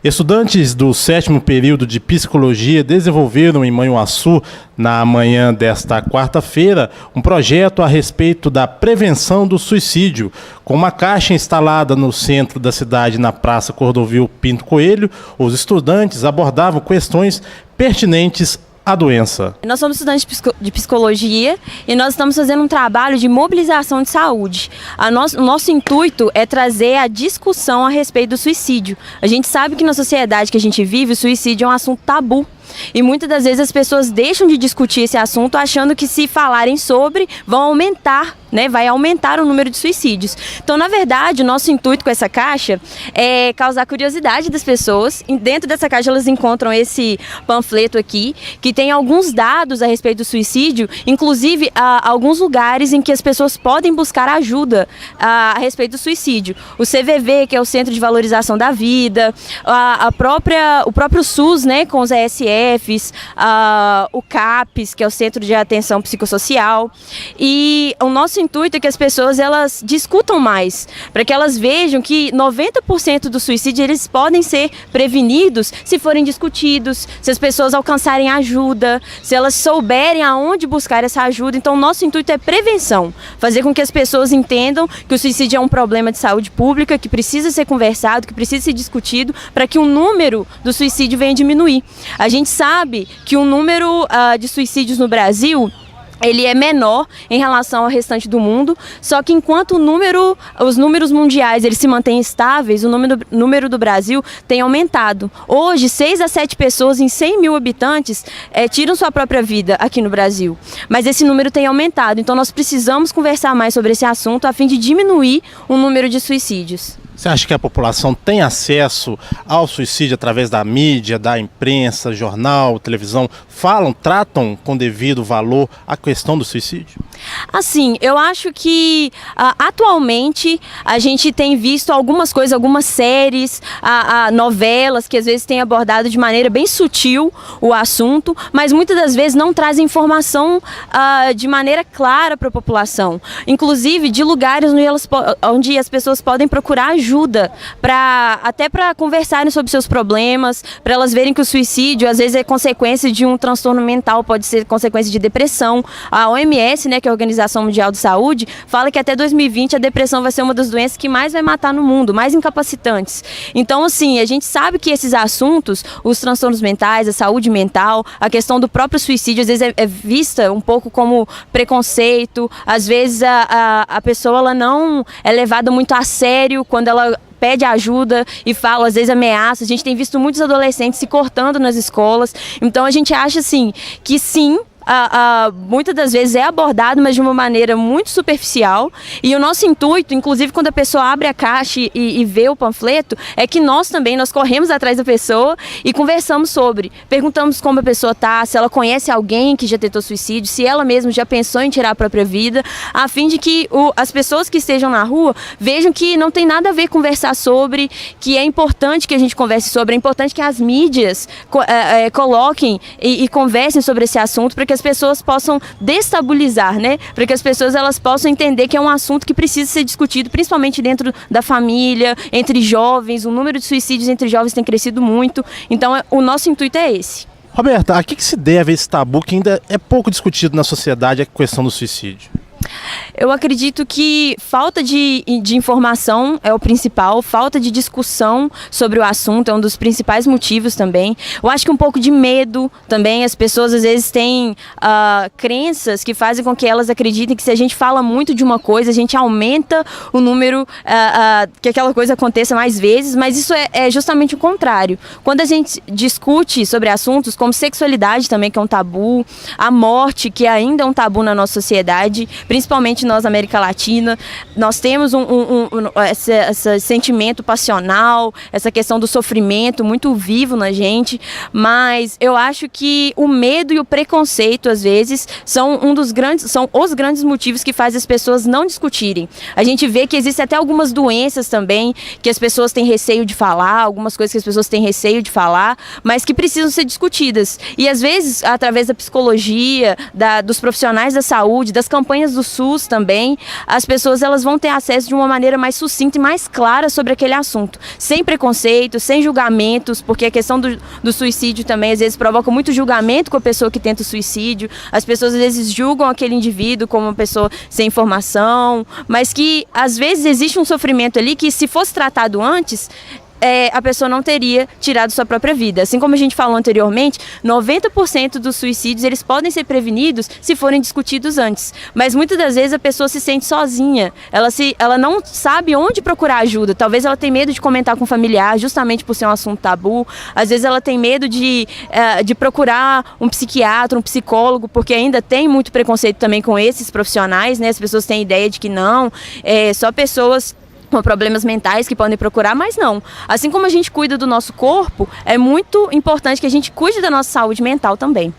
Estudantes do 7º período de Psicologia desenvolveram em Manhuaçu, na manhã desta quarta-feira, um projeto a respeito da prevenção do suicídio. Com uma caixa instalada no centro da cidade, na Praça Cordovil Pinto Coelho, os estudantes abordavam questões pertinentes à doença. Nós somos estudantes de psicologia e nós estamos fazendo um trabalho de mobilização de saúde. O nosso intuito é trazer a discussão a respeito do suicídio. A gente sabe que na sociedade que a gente vive, o suicídio é um assunto tabu. E muitas das vezes as pessoas deixam de discutir esse assunto achando que se falarem sobre vão aumentar, vai aumentar o número de suicídios. Então, na verdade, o nosso intuito com essa caixa é causar curiosidade das pessoas. E dentro dessa caixa elas encontram esse panfleto aqui, que tem alguns dados a respeito do suicídio, inclusive alguns lugares em que as pessoas podem buscar ajuda a respeito do suicídio. O CVV, que é o Centro de Valorização da Vida, o próprio SUS, com os ESFs, o CAPES, que é o Centro de Atenção Psicossocial. E o nosso intuito é que as pessoas elas discutam mais, para que elas vejam que 90% do suicídio eles podem ser prevenidos se forem discutidos, se as pessoas alcançarem ajuda, se elas souberem aonde buscar essa ajuda. Então, o nosso intuito é prevenção, fazer com que as pessoas entendam que o suicídio é um problema de saúde pública, que precisa ser conversado, que precisa ser discutido, para que o número do suicídio venha diminuir. A gente sabe que o número de suicídios no Brasil ele é menor em relação ao restante do mundo, só que enquanto os números mundiais eles se mantêm estáveis, o número do Brasil tem aumentado. Hoje, 6 a 7 pessoas em 100 mil habitantes tiram sua própria vida aqui no Brasil, mas esse número tem aumentado, então nós precisamos conversar mais sobre esse assunto a fim de diminuir o número de suicídios. Você acha que a população tem acesso ao suicídio através da mídia, da imprensa, jornal, televisão? Tratam com devido valor a questão do suicídio? Assim, eu acho que atualmente a gente tem visto algumas coisas, algumas séries, novelas que às vezes têm abordado de maneira bem sutil o assunto, mas muitas das vezes não trazem informação de maneira clara para a população. Inclusive de lugares onde as pessoas podem procurar ajuda, até para conversarem sobre seus problemas, para elas verem que o suicídio às vezes é consequência de um transtorno mental, pode ser consequência de depressão. A OMS, que é a Organização Mundial de Saúde, fala que até 2020 a depressão vai ser uma das doenças que mais vai matar no mundo, mais incapacitantes. Então, assim, a gente sabe que esses assuntos, os transtornos mentais, a saúde mental, a questão do próprio suicídio, às vezes é vista um pouco como preconceito, às vezes a pessoa ela não é levada muito a sério quando ela pede ajuda e fala, às vezes ameaça. A gente tem visto muitos adolescentes se cortando nas escolas, então a gente acha assim que sim, muitas das vezes é abordado, mas de uma maneira muito superficial, e o nosso intuito, inclusive quando a pessoa abre a caixa e vê o panfleto, é que nós corremos atrás da pessoa e conversamos perguntamos como a pessoa está, se ela conhece alguém que já tentou suicídio, se ela mesma já pensou em tirar a própria vida, a fim de que as pessoas que estejam na rua vejam que não tem nada a ver conversar sobre, que é importante que a gente converse sobre, é importante que as mídias coloquem e conversem sobre esse assunto, para que as pessoas possam destabilizar, para que as pessoas elas possam entender que é um assunto que precisa ser discutido, principalmente dentro da família, entre jovens. O número de suicídios entre jovens tem crescido muito, então o nosso intuito é esse. Roberta, a que se deve esse tabu que ainda é pouco discutido na sociedade, a questão do suicídio? Eu acredito que falta de informação é o principal, falta de discussão sobre o assunto é um dos principais motivos também. Eu acho que um pouco de medo também, as pessoas às vezes têm crenças que fazem com que elas acreditem que se a gente fala muito de uma coisa, a gente aumenta o número, que aquela coisa aconteça mais vezes, mas isso é justamente o contrário. Quando a gente discute sobre assuntos como sexualidade também, que é um tabu, a morte, que ainda é um tabu na nossa sociedade, principalmente nós na América Latina, nós temos esse sentimento passional, essa questão do sofrimento muito vivo na gente, mas eu acho que o medo e o preconceito, às vezes, são os grandes motivos que fazem as pessoas não discutirem. A gente vê que existem até algumas doenças também que as pessoas têm receio de falar, algumas coisas que as pessoas têm receio de falar, mas que precisam ser discutidas. E às vezes, através da psicologia, dos profissionais da saúde, das campanhas do SUS também, as pessoas elas vão ter acesso de uma maneira mais sucinta e mais clara sobre aquele assunto, sem preconceito, sem julgamentos, porque a questão do suicídio também às vezes provoca muito julgamento com a pessoa que tenta o suicídio. As pessoas às vezes julgam aquele indivíduo como uma pessoa sem informação, mas que às vezes existe um sofrimento ali que, se fosse tratado antes, a pessoa não teria tirado sua própria vida. Assim como a gente falou anteriormente, 90% dos suicídios eles podem ser prevenidos se forem discutidos antes. Mas muitas das vezes a pessoa se sente sozinha, ela não sabe onde procurar ajuda. Talvez ela tenha medo de comentar com o familiar, justamente por ser um assunto tabu. Às vezes ela tem medo de procurar um psiquiatra, um psicólogo, porque ainda tem muito preconceito também com esses profissionais, né? As pessoas têm ideia de que não, só pessoas com problemas mentais que podem procurar, mas não. Assim como a gente cuida do nosso corpo, é muito importante que a gente cuide da nossa saúde mental também.